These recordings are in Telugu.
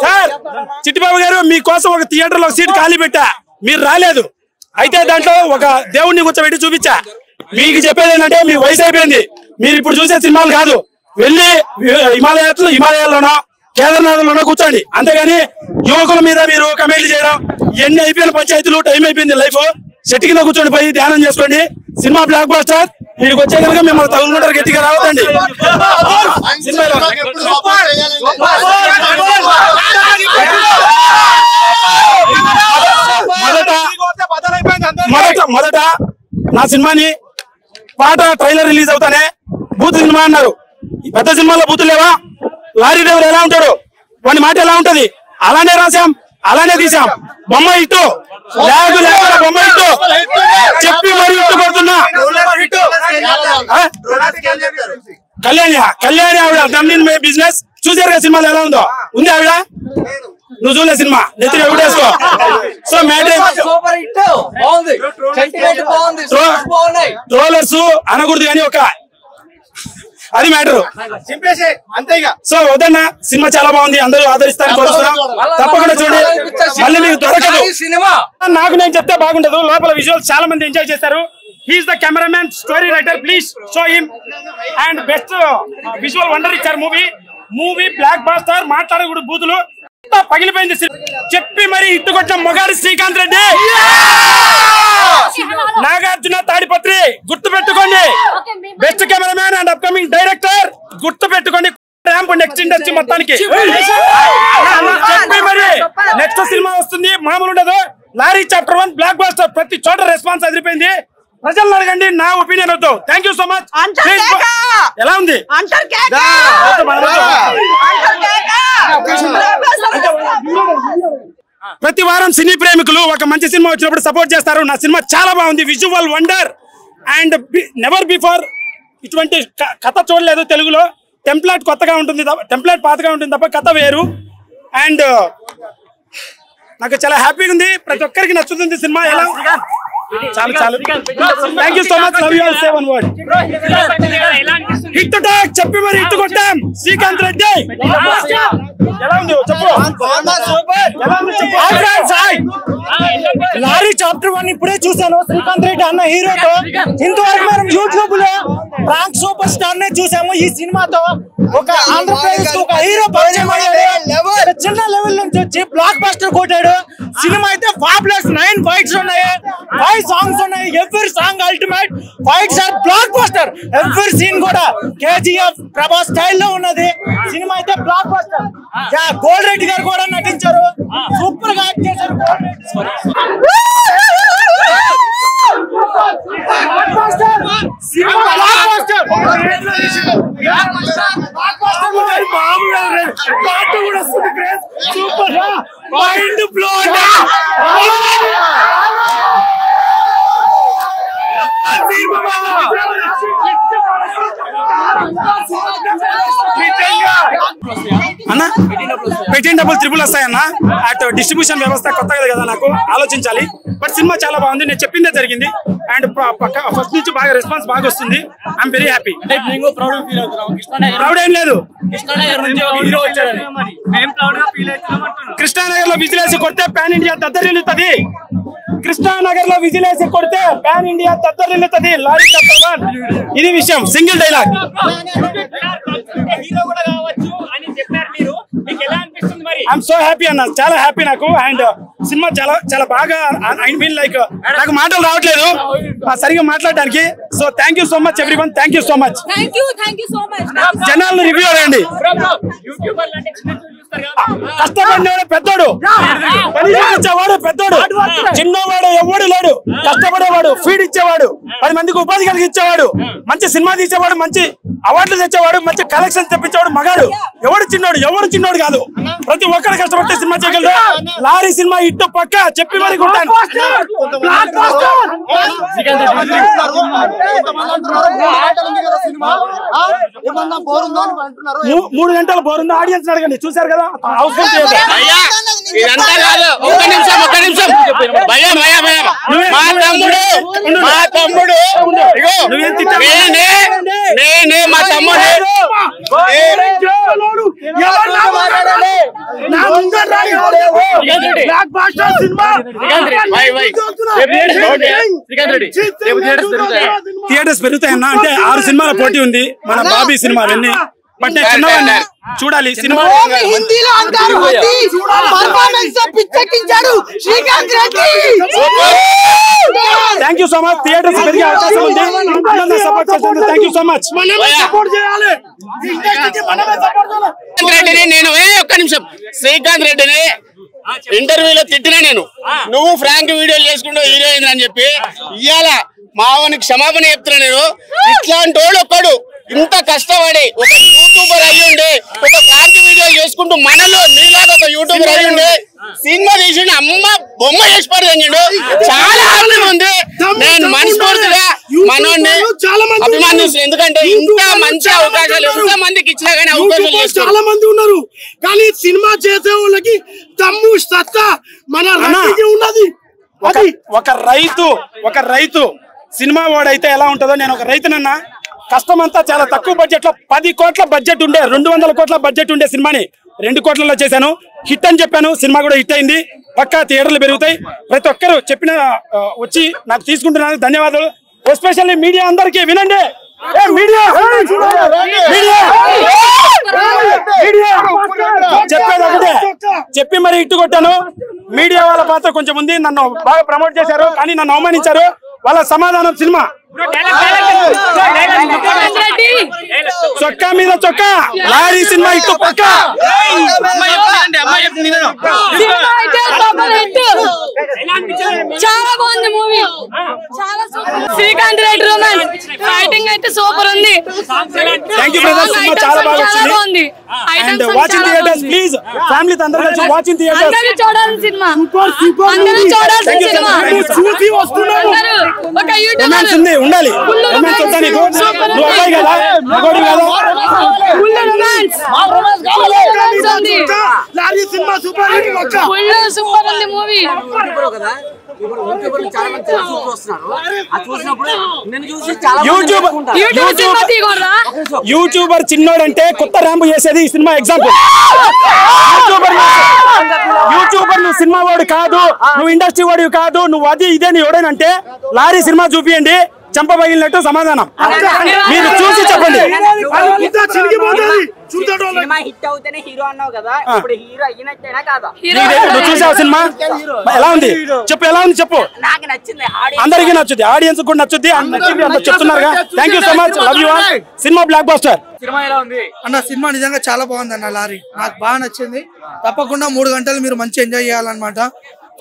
సార్ చిట్టిబాబు గారు మీకోసం ఒక థియేటర్ లో సీట్ ఖాళీ పెట్టా, మీరు రాలేదు. అయితే దాంట్లో ఒక దేవుడిని కూర్చోబెట్టి చూపించా. మీకు చెప్పేది ఏంటంటే మీ వయసు అయిపోయింది, మీరు ఇప్పుడు చూసే సినిమాలు కాదు, వెళ్ళి హిమాలయాల్లోనో కేదార్నాథ్లోనో కూర్చోండి. అంతేగాని యువకుల మీద మీరు కమెంట్లు చేయడం, ఎన్ని అయిపోయిన పంచాయతీలు, టైం అయిపోయింది, లైఫ్ చెట్టు కింద కూర్చోండి, పోయి ధ్యానం చేసుకోండి. సినిమా బ్లాక్ బస్టర్, మీకు వచ్చే కనుక మిమ్మల్ని తగులుకుంటారు, గట్టిగా రావద్దండి. మొదట నా సినిమాని పాట ట్రైలర్ రిలీజ్ అవుతానే బూత్ సినిమా అన్నారు. పెద్ద సినిమాలో బూతులు లేవా? లారీ డ్రైవర్ ఎలా ఉంటాడు, వాడి మాట ఎలా ఉంటది, అలానే రాసాం, అలానే తీసాం. బొమ్మ ఇట్టు లాగు లేకుండా బొమ్మ ఇట్టు చెప్పి మరి ఇట్టు కొడుతున్నా. కళ్యాణి ఆవిడ దమ్మిన్ బిజినెస్ చూసారు కదా, సినిమాలో ఎలా ఉందో ఉంది ఆవిడ. నువ్వు చూడలే సినిమా, నెత్తిని ఎవడేసుకో. సో ట్రోలర్స్ అనకూడదు కానీ ఒక అది మ్యాటర్. సో వద్దన్న, సినిమా చాలా బాగుంది, అందరూ ఆదరిస్తారని కోరుతున్నాం. తప్పకుండా చూడండి, మళ్ళీ మీకు దొరకదు. నాకు నేను చెప్తే బాగుండదు, లోపల విజువల్స్ చాలా మంది ఎంజాయ్ చేస్తారు. He's the cameraman, story writer, please show him. And best visual wonder ఇచ్చారు మూవీ బ్లాక్ బాస్టర్. మాట్లాడకూడదు బూతులు, పగిలిపోయింది. చెప్పి మరి ఇట్టుకొచ్చిన మొగారి శ్రీకాంత్ రెడ్డి, నాగార్జున తాడిపత్రి, గుర్తు పెట్టుకోండి. Best cameraman and upcoming director, గుర్తు పెట్టుకోండి. ర్యాంప్ నెక్స్ట్ ఇండస్ట్రీ మొత్తానికి. చెప్పి మరి నెక్స్ట్ సినిమా వస్తుంది, మామూలు ఉండదు. లారీ చాప్టర్ 1 బ్లాక్ బాస్టర్, ప్రతి చోట రెస్పాన్స్ అదిరిపోయింది. ప్రజలను అడగండి, నా ఒపీనియన్ వద్దు. Thank you so much. ఎలా ఉంది? ప్రతి వారం సినీ ప్రేమికులు ఒక మంచి సినిమా వచ్చినప్పుడు సపోర్ట్ చేస్తారు. నా సినిమా చాలా బాగుంది, visual wonder. And never before ఇటువంటి కథ చూడలేదు తెలుగులో. టెంప్లెట్ కొత్తగా ఉంటుంది, టెంప్లెట్ పాతగా ఉంటుంది తప్ప కథ వేరు. అండ్ నాకు చాలా హ్యాపీగా ఉంది, ప్రతి ఒక్కరికి నచ్చుతుంది సినిమా. ఎలా చాలు thank you so much. Love you all. Say one word, hit talk. చెప్పి మరి హిట్ కొట్టాం. శ్రీకాంత్ రెడ్డి ఎలా ఉంది చెప్పు. లారీ చాప్టర్ 1 ఇప్పుడే చూసాను. శ్రీకాంత్ రెడ్డి అన్న హీరోతో ఇంతవరకు మనం యూట్యూబ్ లో ప్రాంక్ సూపర్ స్టార్ నే చూసాము. ఈ సినిమాతో ఒక ఆంధ్రప్రదేశ్ ఒక హీరో పరిచయం అయ్యాడు. చిన్న లెవెల్ నుంచి వచ్చి బ్లాక్ బస్టర్ కొట్టాడు. సినిమా అయితే ఫాబ్లెస్. 9 ఫైట్స్ ఉన్నాయి, 5 సాంగ్స్ ఉన్నాయి. Every song ultimate, fights are blockbuster. Every scene కూడా కేజీఎఫ్ ప్రభాస్ స్టైల్లో ఉన్నది. సినిమా అయితే బ్లాక్ బస్టర్. గోల్డ్ రెడ్డి గారు కూడా నటించారు, సూపర్ గా యాక్ట్ చేశారు. అన్న పెట్టిన డబ్బులు ట్రిపుల్ వస్తాయన్న. అటు డిస్ట్రిబ్యూషన్ వ్యవస్థ కొత్తగా కదా, నాకు ఆలోచించాలి. బట్ సినిమా చాలా బాగుంది, నేను చెప్పిందే జరిగింది. అండ్ ఫస్ట్ నుంచి బాగా రెస్పాన్స్ బాగా వస్తుంది. I'm very happy. ప్రౌడ్ ఏం లేదు, కృష్ణానగర్ లో విజిలేసి కొడితే పాన్ ఇండియా దద్దరిల్లుతుంది. కృష్ణానగర్ లో విజిలేసి కొడితే పాన్ ఇండియా దద్దరిల్లుతుంది. లారీ చాప్టర్ 1 ఇది విషయం, single dialogue. I'm so happy అన్న, చాలా హ్యాపీ నాకు. అండ్ సినిమా చాలా బాగా, ఐ మీన్ లైక్ నాకు మాటలు రావట్లేదు సరిగా మాట్లాడడానికి. So thank you so much everyone, thank you so much. జనాలను రివ్యూ అడగండి. కష్టపడినవాడు పెద్దోడు, పని చేయించేవాడు పెద్దోడు, చిన్నవాడు ఎవడు లేడు. కష్టపడేవాడు, ఫీడ్ ఇచ్చేవాడు, 10 మందికి ఉపాధి కలిగించేవాడు, మంచి సినిమా తీసేవాడు, మంచి అవార్డులు తెచ్చేవాడు, మంచి కలెక్షన్ తెప్పించేవాడు మగాడు. ఎవడు చిన్నోడు కాదు, ప్రతి ఒక్కరు కష్టపడితే సినిమా చేయగలరు. లారీ సినిమా ఇట్టు పక్క చెప్పి మరి కొట్టాను. 3 గంటల బోరుంది. ఆడియన్స్ అడగండి, చూసారు కదా. మా తమ్ముడు థియేటర్స్ పెరుగుతాయన్నా అంటే 6 సినిమాల పోటీ ఉంది మన బాబీ సినిమా అవన్నీ బట్ నేను చిన్నవాడిని చూడాలి సినిమా హిందీలో అంటారు పర్ఫార్మెన్స్ పిచ్చెక్కించాడు Srikanth Reddy thank you so much theatres పెరిగే అవకాశం ఉంది సపోర్ట్ చేస్తుంది థ్యాంక్ యూ సో మచ్ నేను ఒక్క నిమిషం శ్రీకాంత్ రెడ్డిని ఇంటర్వ్యూలో తిట్టినా నేను నువ్వు ఫ్రాంక్ వీడియోలు చేసుకుంటూ హీరోయిన్ అని చెప్పి ఇవాళ మావనికి క్షమాపణ చెప్తున్నా నేను ఇట్లాంటి వాడు ఒక్కడు ఇంత కష్టపడి ఒక యూట్యూబర్ అయ్యుండి ఒక ఫ్రాంక్ వీడియో చేసుకుంటూ మనలో నీలాగా ఒక యూట్యూబర్ అయ్యుండి సినిమా తీసిండు అమ్మ బొమ్మ చేసి పడుతుండు చాలా ఆనందం ఉంది నేను మనస్ఫూర్తిగా మనోడిని అభిమానిస్తున్నాను ఎందుకంటే ఇంత మంచి అవకాశాలు ఎంత మందికి ఇచ్చినా కానీ అవకాశాలు చాలా మంది ఉన్నారు కానీ సినిమా చేసే వాళ్ళకి దమ్ము సత్తా మన ఉన్నది ఒక రైతు సినిమా వాడైతే ఎలా ఉంటుందో నేను ఒక రైతునన్నా కష్టం అంతా చాలా తక్కువ బడ్జెట్ లో 10 కోట్ల బడ్జెట్ ఉండే 200 కోట్ల బడ్జెట్ ఉండే సినిమాని 2 కోట్లలో చేశాను హిట్ అని చెప్పాను సినిమా కూడా హిట్ అయింది పక్కా థియేటర్లు పెరుగుతాయి ప్రతి ఒక్కరు చెప్పిన వచ్చి నాకు తీసుకుంటున్నాను ధన్యవాదాలు ఎస్పెషల్లీ మీడియా అందరికీ వినండి చెప్పేది ఒకటే చెప్పి మరి ఇట్టు కొట్టాను మీడియా వాళ్ళ పాత్ర కొంచెం ఉంది నన్ను బాగా ప్రమోట్ చేశారు కానీ నన్ను అవమానించారు వాళ్ళ సమాధానం సినిమా చొక్కా మీద చొక్కా లారీ సినిమా ఇట్టు పక్క చాలా బాగుంది movie Srikanth Reddy romance fighting అయితే సూపర్ ఉంది థాంక్యూ బ్రదర్ సినిమా చాలా బాగా వచ్చింది and watching theatres please family తో అందరూ కలిసి వాచింగ్ థియేటర్స్ అందరూ చూడాలి సినిమా అందరూ చూడాలి సినిమా చూసి వస్తున్నాము ఒక యూట్యూబర్ ఉంది ఉండాలి రొమాన్స్ వద్దా నీకు నువ్వు అబ్బాయి కదా మగోడు కదా ఫుల్ రొమాన్స్ ఉంది లారీ సినిమా సూపర్ హిట్ వచ్చా ఫుల్ సూపర్ ఉంది మూవీ యూట్యూబర్ చిన్నోడంటే కొత్త ర్యాంప్ చేసేది ఈ సినిమా ఎగ్జాంపుల్ యూట్యూబర్ నువ్వు సినిమా వాడు కాదు నువ్వు ఇండస్ట్రీ వాడు కాదు నువ్వు అది ఇదే నీ ఎవడనంటే లారీ సినిమా చూపియండి చంప పగిలినట్టు సమాధానం మీరు చూసి చెప్పండి నువ్వు చూసావు సినిమా ఎలా ఉంది చెప్పు ఎలా ఉంది చెప్పు అందరికీ నచ్చుద్ది ఆడియన్స్ కూడా నచ్చుద్ది చెప్తున్నారు thank you so much love you all cinema block buster అన్న సినిమా నిజంగా చాలా బాగుంది అన్న లారీ నాకు బాగా నచ్చింది తప్పకుండా 3 గంటలు మీరు మంచి ఎంజాయ్ చేయాలన్నమాట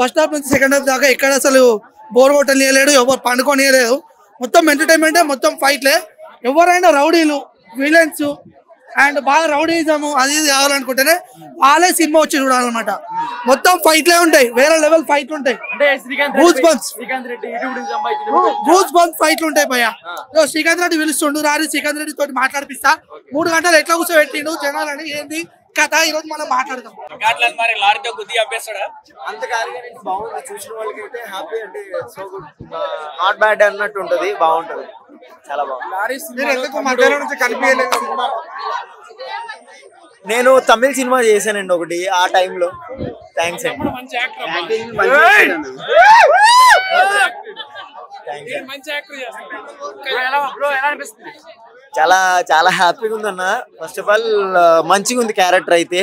ఫస్ట్ హాఫ్ నుంచి సెకండ్ హాఫ్ దాకా ఎక్కడ అసలు బోర్ కొట్టనియలేడు ఎవరు పండుకోనియలేదు మొత్తం ఎంటర్టైన్మెంటే మొత్తం ఫైట్లే ఎవరైనా రౌడీలు విలన్స్ అండ్ బాగా రౌడీజము అది ఇది కావాలనుకుంటేనే వాళ్ళే సినిమా వచ్చి చూడాలన్నమాట మొత్తం ఫైట్లే ఉంటాయి వేరే లెవెల్ ఫైట్లు ఉంటాయి గూస్ బంప్స్ ఫైట్లు ఉంటాయి భయ్య శ్రీకాంత్ రెడ్డి పిలుస్తుండు రారి శ్రీకాంత్ రెడ్డి తోటి మాట్లాడిపిస్తా 3 గంటలు ఎట్లా కూర్చోబెట్టిండు జనాలని ఏంది కథ ఈ రోజు మనం మాట్లాడదాం చూసిన వాళ్ళకి అయితే హ్యాపీ అంటే సో గుడ్ నాట్ బ్యాడ్ అన్నట్టు ఉంటది బాగుంటది చాలా బాగుంది నేను తమిళ సినిమా చేశానండి ఒకటి ఆ టైంలో థ్యాంక్స్ అండి చాలా చాలా హ్యాపీగా ఉందన్న ఫస్ట్ ఆఫ్ ఆల్ మంచిగా ఉంది క్యారెక్టర్ అయితే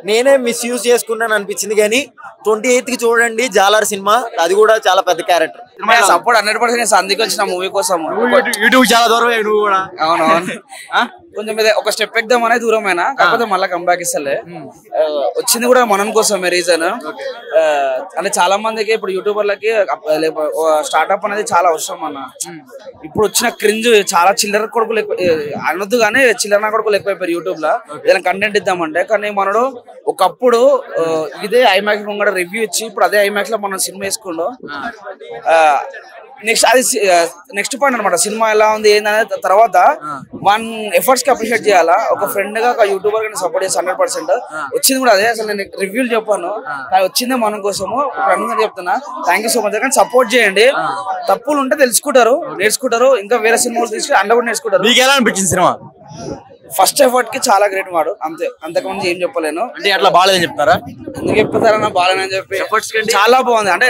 నేనే మిస్యూజ్ చేసుకున్నాను అనిపించింది కానీ 28th కి చూడండి జాలార్ సినిమా అది కూడా చాలా పెద్ద క్యారెక్టర్ సపోర్ట్ 100% సంధికి వచ్చిన మూవీ కోసం యూట్యూబ్ చాలా దూరం నువ్వు కూడా అవునవును కొంచెం ఒక స్టెప్ ఎక్దామనే దూరమైనా కాకపోతే మళ్ళీ కంబ్యాక్ ఇస్తలే వచ్చింది కూడా మనం కోసమే రీజన్ అంటే చాలా మందికి ఇప్పుడు యూట్యూబర్లకి స్టార్ట్అప్ అనేది చాలా అవసరం అన్న ఇప్పుడు వచ్చిన క్రింజ్ చాలా చిల్లర కొడుకులు అనొద్దు కానీ చిల్లర కొడుకులు ఎక్కువైపోయారు యూట్యూబ్ లో ఏదైనా కంటెంట్ ఇద్దామంటే కానీ మనడు ఒకప్పుడు ఇదే ఐమాక్స్ ముంగడ రివ్యూ ఇచ్చి ఇప్పుడు అదే ఐమాక్స్ లో మనం సినిమా వేసుకుంటాం నెక్స్ట్ అది నెక్స్ట్ పాయింట్ అనమాట సినిమా ఎలా ఉంది ఏందనే తర్వాత వన్ ఎఫర్ట్స్ కి అప్రిషియేట్ చేయాలా ఒక ఫ్రెండ్ గా ఒక యూట్యూబర్ గా సపోర్ట్ చేసి 100% వచ్చింది కూడా అదే అసలు నేను రివ్యూలు చెప్పాను కానీ వచ్చిందే మన కోసము ఫ్రెండ్ చెప్తున్నా థ్యాంక్ యూ సో మచ్ కానీ సపోర్ట్ చేయండి తప్పులు ఉంటే తెలుసుకుంటారు నేర్చుకుంటారు ఇంకా వేరే సినిమాలు తీసుకుని అండ కూడా నేర్చుకుంటారు మీకు ఎలా అనిపించింది సినిమా ఫస్ట్ ఎఫర్ట్ కి చాలా గ్రేట్ వాడు, అంతే, అంతకుముందు ఏం చెప్పలేను. అంటే అట్లా బాగాలేదని చెప్తారా? ఎందుకు చెప్తారన్నా బాగాలేదని చెప్పి, చాలా బాగుంది. అంటే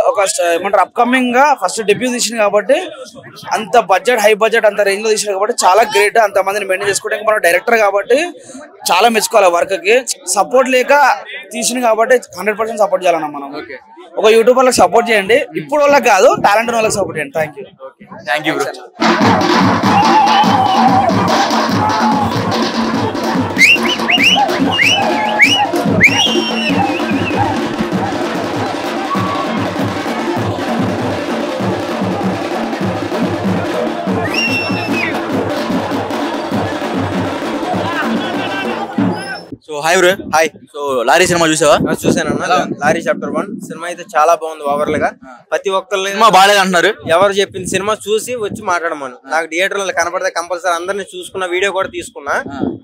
ఒక ఏమంటారు అప్కమింగ్ గా ఫస్ట్ డెబ్యూ తీసింది కాబట్టి, అంత బడ్జెట్ హై బడ్జెట్ అంత రేంజ్ లో తీసింది కాబట్టి చాలా గ్రేట్. అంత మందిని మెయింటైన్ చేసుకుంటే మనం డైరెక్టర్ కాబట్టి చాలా మెచ్చుకోవాలి. వర్క్ కి సపోర్ట్ లేక తీసింది కాబట్టి 100% సపోర్ట్ చేయాలన్నా మనం. ఒక యూట్యూబర్ లకు సపోర్ట్ చేయండి, ఇప్పుడు వాళ్ళకి కాదు, టాలెంట్ వాళ్ళకి సపోర్ట్ చేయండి. Thank you bro. So hi bro. Hi. So lorry cinema చూసావా? చూసానన్నా. లారీ చాప్టర్ 1 సినిమా అయితే చాలా బాగుంది. ఓవరాల్ గా ప్రతి ఒక్కళ్ళు సినిమా బాగాలేదు అంటున్నారు. ఎవరు చెప్పింది సినిమా చూసి వచ్చి మాట్లాడమను. నాకు థియేటర్లో కనపడితే కంపల్సరీ అందరిని చూసుకున్న, వీడియో కూడా తీసుకున్నా.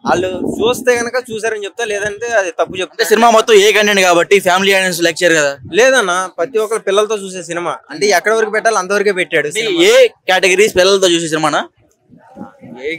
వాళ్ళు చూస్తే గనక చూసారని చెప్తా, లేదంటే అది తప్పు చెప్తే. సినిమా మొత్తం ఏ కంటెంట్ కాబట్టి ఫ్యామిలీ ఆడియన్స్ లెక్చర్ కదా. లేదన్నా, ప్రతి ఒక్కరు పిల్లలతో చూసే సినిమా. అంటే ఎక్కడ వరకు పెట్టాలి అంతవరకే పెట్టాడు. ఏ కేటగిరీస్ పిల్లలతో చూసే సినిమానా? ఏ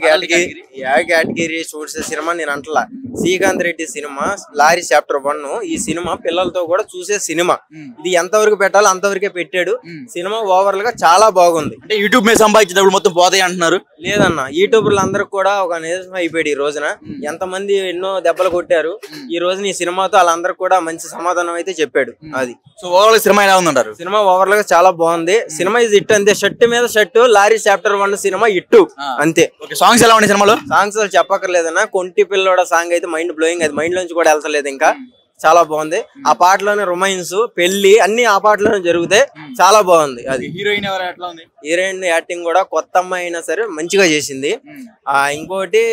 కేటగిరీ చూసే సినిమా నేను అంటలా. Srikanth Reddy cinema lorry chapter 1 ఈ సినిమా పిల్లలతో కూడా చూసే సినిమా. ఇది ఎంతవరకు పెట్టాలో అంతవరకే పెట్టాడు. సినిమా ఓవరాల్ గా చాలా బాగుంది. అంటే యూట్యూబ్ మీద సంపాదించేటప్పుడు మొత్తం పోతాయి అంటున్నారు. లేదన్నా, యూట్యూబర్లు అందరికి కూడా ఒక నిజం అయిపోయాడు. ఈ రోజున ఎంతమంది ఎన్నో దెబ్బలు కొట్టారు, ఈ రోజున ఈ సినిమాతో వాళ్ళందరికి కూడా మంచి సమాధానం అయితే చెప్పాడు. అది సో ఓవరాల్ సినిమా ఎలా ఉందంటారు? సినిమా ఓవరాల్ గా చాలా బాగుంది. సినిమా ఇది ఇట్టు అంతే. షర్ట్ మీద షర్టు లారీ చాప్టర్ 1 సినిమా ఇట్టు అంతే. సాంగ్స్ ఎలా ఉన్నాయి సినిమాలో? సాంగ్స్ చెప్పక్కర్లేదన్నా. కొంటి పిల్లోడ సాంగ్ అయితే మైండ్ బ్లోయింగ్. అది మైండ్ లోంచి కూడా వెళ్తలేదు. ఇంకా చాలా బాగుంది. ఆ పాటలోనే రొమాన్స్, పెళ్లి అన్ని ఆ పాటలోనే జరుగుతాయి. చాలా బాగుంది. అది హీరోయిన్ ఎవరు ఎట్లా ఉంది? హీరోయిన్ యాక్టింగ్ కూడా కొత్త అమ్మాయి అయినా సరే మంచిగా చేసింది. ఇంకోటి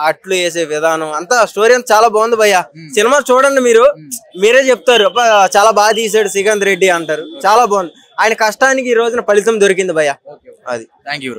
అట్లు వేసే విధానం అంతా స్టోరీ అంతా చాలా బాగుంది భయ్య. సినిమా చూడండి, మీరే చెప్తారు చాలా బాగా తీసాడు శ్రీకాంత్ రెడ్డి అంటారు. చాలా బాగుంది. ఆయన కష్టానికి ఈ రోజున ఫలితం దొరికింది భయ్య. అది థ్యాంక్ యూ.